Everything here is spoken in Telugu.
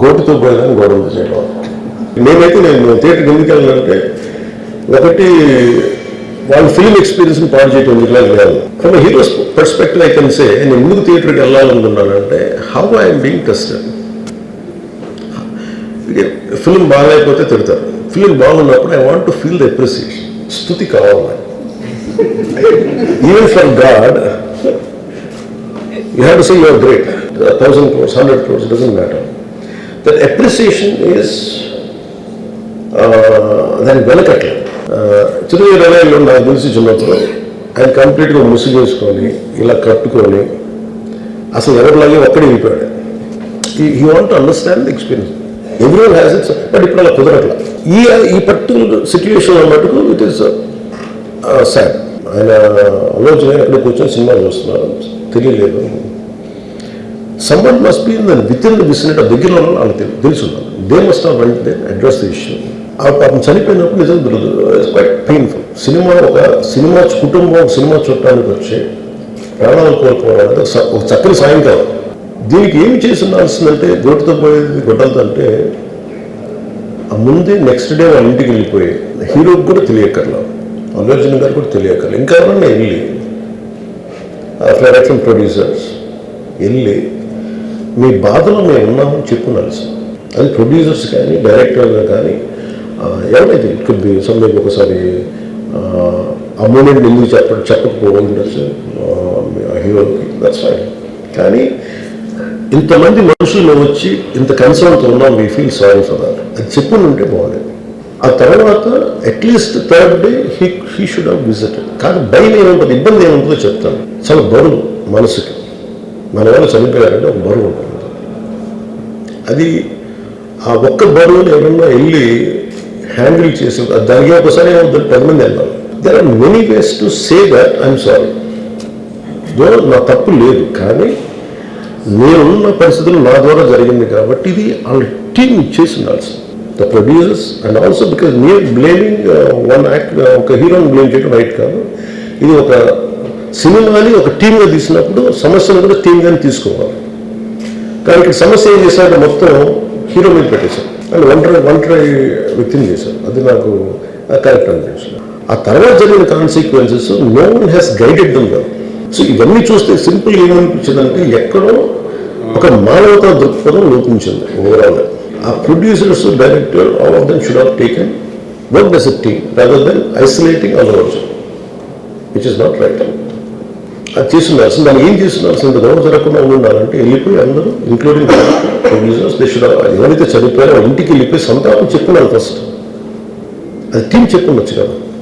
గోటితో పోయేదాన్ని గోడంతో చేయడం. నేను థియేటర్కి ఎందుకు వెళ్ళానంటే ఒకటి వాళ్ళ ఫిల్మ్ ఎక్స్పీరియన్స్ని పాడు చేయడం ఇట్లా లేదు. From heroes perspective I can say నేను ఎందుకు థియేటర్కి వెళ్ళాలనుకున్నానంటే how I'm being tested. Film బాగాలేకపోతే తిడతారు, ఫిల్మ్ బాగున్నప్పుడు I want to feel the appreciation. స్తుతి కావాలి. Even for God you have to say you are great. 1,000 crores, 100 crores, doesn't matter. That appreciation is దానికి వెనకట్లేదు. చిరునీళ్ళలో నాకు తెలిసి చిన్నప్పుడు ఆయన కంప్లీట్గా ముసుగు వేసుకొని ఇలా కట్టుకొని అసలు ఎవరిలాగే ఒక్కడే వెళ్ళిపోయాడు. You want to understand the experience. Everyone has its, but ఇప్పుడు అలా కుదరట్లా. ఈ పర్టికులర్ సిచ్యువేషన్ మటుకు ఇట్ ఈస్ సాడ్. ఆయన ఆలోచన ఎక్కడ కూర్చొని సినిమా చూస్తున్నారు తెలియలేదు. Someone must be with in the vicinity దగ్గరలో వాళ్ళకి తెలుసున్నారు. They must have went there address the issue. ఆ పాపం చనిపోయినప్పుడు నిజం క్వైట్ పెయిన్ఫుల్. సినిమా కుటుంబం సినిమా చూడటానికి వచ్చి ప్రాణాలు కోల్పోవడం ఒక చక్కని సాయంకాలం. దీనికి ఏమి చేసి ఉండాల్సిందంటే గోటుతో పోయేది గొడ్డలతో అంటే ఆ ముందే నెక్స్ట్ డే వాళ్ళ ఇంటికి వెళ్ళిపోయి హీరోకి కూడా తెలియకర్లా, అల్లు అర్జున్ గారు కూడా తెలియకర్లా, ఇంకా ఎవరన్నా వెళ్ళి డైరెక్షన్ ప్రొడ్యూసర్స్ వెళ్ళి మీ బాధలో మేము ఉన్నామని చెప్పుకోవాల్సి. అది ప్రొడ్యూసర్స్ కానీ డైరెక్టర్ కానీ ఎవరైతే ఇట్ కుడ్ బి సమ్మెకి ఒకసారి ఆ మూమెంట్ ఎందుకు చెప్పకపోవచ్చు హీరోకి, దట్స్ ఫైన్. కానీ ఇంతమంది మనుషులు వచ్చి ఇంత కన్సర్న్తో ఉన్నాం, we feel sorry for that, అది చెప్పుని ఉంటే బాగుండేది. ఆ తర్వాత at least third day he should have visited. కానీ భయం ఏముంటుంది, ఇబ్బంది ఏముంటుందో చెప్తాను. చాలా బరువు మనసుకి, మన వాళ్ళు చనిపోయారంటే ఒక బరువు ఉంటుంది. అది ఆ ఒక్క బరువుని ఎవరన్నా వెళ్ళి హ్యాండిల్ చేసి దానికి ఒకసారి ఏమవుతుంది 10 మంది వెళ్ళాలి. There are many ways to say that I'm sorry, నా తప్పు లేదు, కానీ నేనున్న పరిస్థితులు నా ద్వారా జరిగింది కాబట్టి ఇది వాళ్ళ టీం ఇచ్చేసి ఉండాల్సింది. The producers and also because మీరు బ్లేమింగ్ వన్ యాక్ట్, ఒక హీరోని బ్లేమ్ చేయడం రైట్ కాదు. ఇది ఒక సినిమాని ఒక టీమ్గా తీసినప్పుడు సమస్యను కూడా టీమ్గానే తీసుకోవాలి. కానీ ఇక్కడ సమస్య ఏం చేశారంటే మొత్తం హీరో మీద పెట్టేశారు అండ్ ఒంటరి వ్యక్తిని చేశారు. అది నాకు కరెక్ట్ అనిపించింది. ఆ తర్వాత జరిగిన consequences no one has guided them well. So ఇవన్నీ చూస్తే సింపుల్ ఏమనిపించిందంటే ఎక్కడో ఒక మానవతా దృక్పథం లోపించింది ఓవరాల్. ఆ producers, director, all of them should have taken work as a team rather than isolating Allu Arjun, which is not right. అది చేస్తుండాల్సింది. దాన్ని ఏం చేస్తుండాల్సింది, గౌరవ జరగకుండా ఉండాలంటే వెళ్ళిపోయి అందరూ ఇంక్లూడింగ్ ప్రొడ్యూసర్స్ దే షుడ్ ఎవరైతే చనిపోయారో ఇంటికి వెళ్ళిపోయి సంతాపం చెప్పున్నారు ఫస్ట్. అది టీం చెప్పుండొచ్చు కదా.